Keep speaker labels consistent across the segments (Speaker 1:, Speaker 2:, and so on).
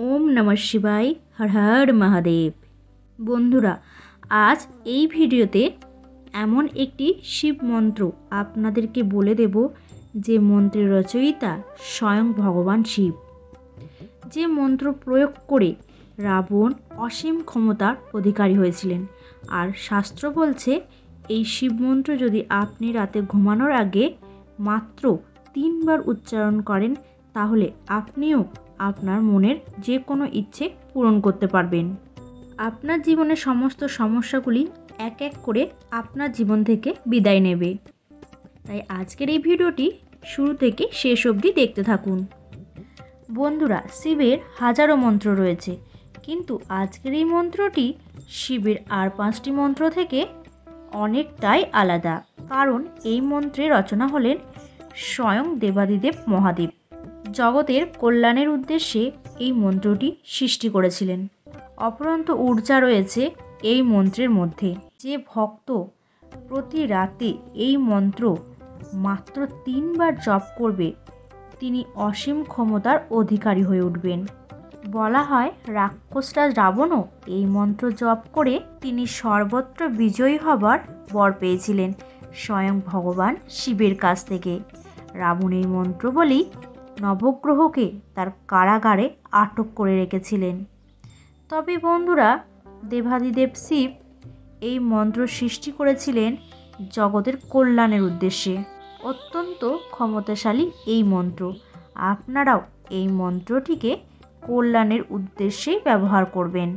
Speaker 1: ওম নমঃ শিবায়, হর হর মহাদেব। বন্ধুরা, আজ এই ভিডিওতে এমন একটি শিব মন্ত্র আপনাদেরকে বলে দেব যে মন্ত্রের রচয়িতা স্বয়ং ভগবান শিব। যে মন্ত্র প্রয়োগ করে রাবণ অসীম ক্ষমতার অধিকারী হয়েছিলেন। আর শাস্ত্র বলছে এই শিব মন্ত্র যদি আপনি রাতে ঘুমানোর আগে মাত্র 3 বার উচ্চারণ করেন তাহলে আপনিও আপনার মনের যে কোনো ইচ্ছে পূরণ করতে পারবেন। আপনার জীবনের সমস্ত সমস্যাগুলি এক এক করে আপনার জীবন থেকে বিদায় নেবে। তাই আজকের এই ভিডিওটি শুরু থেকে শেষ অবধি দেখতে থাকুন। বন্ধুরা, শিবের হাজারো মন্ত্র রয়েছে, কিন্তু আজকের এই মন্ত্রটি শিবের আর 5টি মন্ত্র থেকে অনেকটাই আলাদা। কারণ এই মন্ত্রের রচনা হলেন স্বয়ং দেবাদিদেব মহাদেব। জগতের কল্যাণের উদ্দেশ্যে এই মন্ত্রটি সৃষ্টি করেছিলেন। অপরন্ত ঊর্জা রয়েছে এই মন্ত্রের মধ্যে। যে ভক্ত প্রতি রাতে এই মন্ত্র মাত্র 3 বার জপ করবে তিনি অসীম ক্ষমতার অধিকারী হয়ে উঠবেন। বলা হয় রাক্ষসরাজ রাবণও এই মন্ত্র জপ করে তিনি সর্বত্র বিজয়ী হবার বর পেয়েছিলেন স্বয়ং ভগবান শিবের কাছ থেকে। রাবণ এই মন্ত্র বলেই নবগ্রহকে তার কারাগারে আটক করে রেখেছিলেন। তবে বন্ধুরা, দেবাদিদেব শিব এই মন্ত্র সৃষ্টি করেছিলেন জগতের কল্যাণের উদ্দেশ্যে। অত্যন্ত ক্ষমতাশালী এই মন্ত্র। আপনারাও এই মন্ত্রটিকে কল্যাণের উদ্দেশ্যেই ব্যবহার করবেন।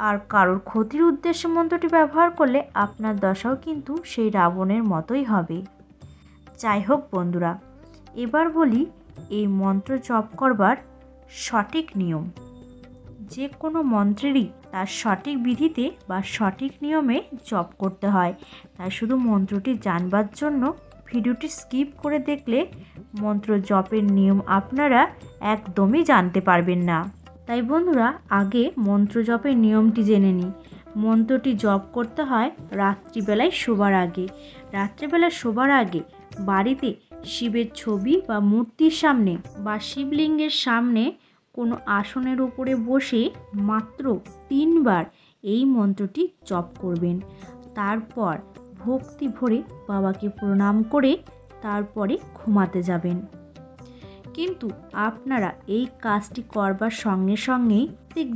Speaker 1: আর কারোর ক্ষতির উদ্দেশ্যে মন্ত্রটি ব্যবহার করলে আপনার দশাও কিন্তু সেই রাবণের মতোই হবে। যাই হোক বন্ধুরা, এবার বলি এই মন্ত্র জপ করবার সঠিক নিয়ম। যে কোনো মন্ত্রেরই তার সঠিক বিধিতে বা সঠিক নিয়মে জপ করতে হয়। তাই শুধু মন্ত্রটি জানবার জন্য ভিডিওটি স্কিপ করে দেখলে মন্ত্র জপের নিয়ম আপনারা একদমই জানতে পারবেন না। তাই বন্ধুরা, আগে মন্ত্র জপের নিয়মটি জেনে নিই। মন্ত্রটি জপ করতে হয় রাত্রিবেলায় শোবার আগে। রাত্রিবেলা শোবার আগে বাড়িতে শিবের ছবি বা মূর্তির সামনে বা শিবলিঙ্গের সামনে কোনো আসনের উপরে বসে মাত্র 3 বার এই মন্ত্রটি জপ করবেন। তারপর ভক্তি ভরে বাবাকে প্রণাম করে তারপরে ঘুমাতে যাবেন। কিন্তু আপনারা এই কাজটি করবার সঙ্গে সঙ্গেই প্রত্যেক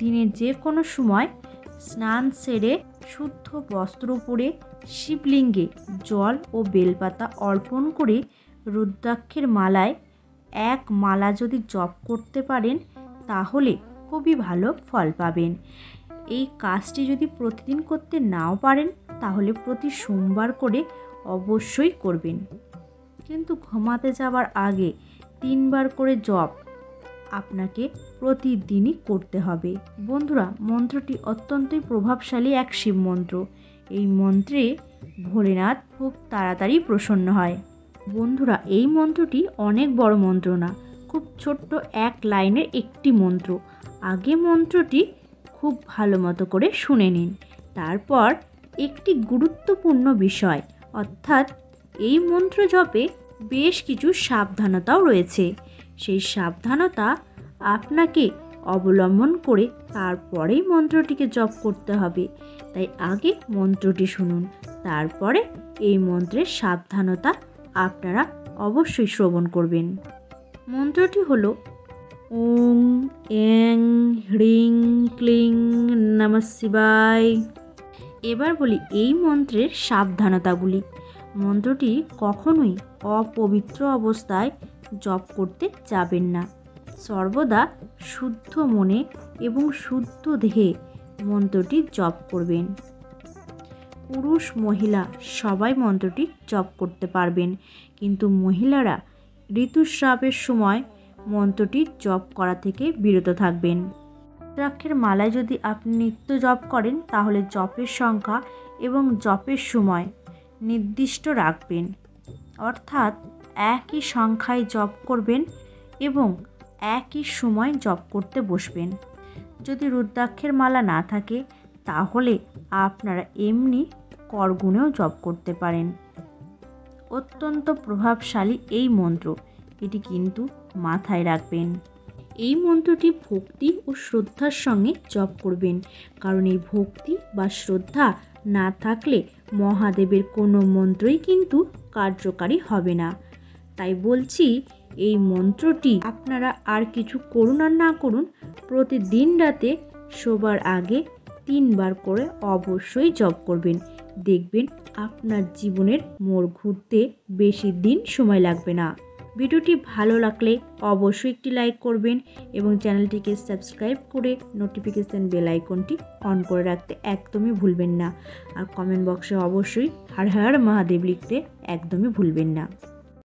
Speaker 1: দিনের যে কোনো সময় স্নান সেরে শুদ্ধ বস্ত্র পরে শিবলিঙ্গে জল ও বেলপাতা অর্পণ করে রুদ্রাক্ষের মালায় 1 মালা যদি জপ করতে পারেন তাহলে খুবই ভালো ফল পাবেন। এই কাজটি যদি প্রতিদিন করতে নাও পারেন তাহলে প্রতি সোমবার করে অবশ্যই করবেন। কিন্তু ঘুমাতে যাওয়ার আগে 3 বার করে জপ আপনাকে প্রতিদিনই করতে হবে। বন্ধুরা, মন্ত্রটি অত্যন্তই প্রভাবশালী এক শিব মন্ত্র। এই মন্ত্রে ভোলেনাথ খুব তাড়াতাড়ি প্রসন্ন হয়। বন্ধুরা, এই মন্ত্রটি অনেক বড় মন্ত্র না, খুব ছোট্ট 1 লাইনের একটি মন্ত্র। আগে মন্ত্রটি খুব ভালো মতো করে শুনে নিন। তারপর একটি গুরুত্বপূর্ণ বিষয়, অর্থাৎ এই মন্ত্র জপে বেশ কিছু সাবধানতাও রয়েছে। সেই সাবধানতা আপনাকে অবলম্বন করে তারপরেই মন্ত্রটিকে জপ করতে হবে। তাই আগে মন্ত্রটি শুনুন, তারপরে এই মন্ত্রের সাবধানতা আপনারা অবশ্যই শ্রবণ করবেন। মন্ত্রটি হলো ওং এং হ্রিং ক্লিং নমঃ শিবায়। এবার বলি এই মন্ত্রের সাবধানতাগুলি। মন্ত্রটি কখনোই অপবিত্র অবস্থায় জপ করতে যাবেন না। সর্বদা শুদ্ধ মনে এবং শুদ্ধ দেহে মন্ত্রটি জপ করবেন। পুরুষ মহিলা সবাই মন্ত্রটি জপ করতে পারবেন, কিন্তু মহিলারা ঋতুস্রাবের সময় মন্ত্রটি জপ করা থেকে বিরত থাকবেন। রুদ্রাক্ষের মালায় যদি আপনি নিত্য জপ করেন তাহলে জপের সংখ্যা এবং জপের সময় নির্দিষ্ট রাখবেন, অর্থাৎ একই সংখ্যায় জপ করবেন এবং একই সময় জপ করতে বসবেন। যদি রুদ্রাক্ষের মালা না থাকে তাহলে আপনারা এমনি করগুণেও জপ করতে পারেন। অত্যন্ত প্রভাবশালী এই মন্ত্র, এটি কিন্তু মাথায় রাখবেন। এই মন্ত্রটি ভক্তি ও শ্রদ্ধার সঙ্গে জপ করবেন, কারণ এই ভক্তি বা শ্রদ্ধা না থাকলে মহাদেবের কোনো মন্ত্রই কিন্তু কার্যকারী হবে না। তাই বলছি, এই মন্ত্রটি আপনারা আর কিছু করুন আর না করুন, প্রতিদিন রাতে শোবার আগে 3 বার করে অবশ্যই জপ করবেন। দেখবেন আপনার জীবনের মোড় ঘুরতে বেশি দিন সময় লাগবে না। ভিডিওটি ভালো লাগলে অবশ্যই একটি লাইক করবেন এবং চ্যানেলটিকে সাবস্ক্রাইব করে নোটিফিকেশান বেল আইকনটি অন করে রাখতে একদমই ভুলবেন না। আর কমেন্ট বক্সে অবশ্যই হর হর মহাদেব লিখতে একদমই ভুলবেন না।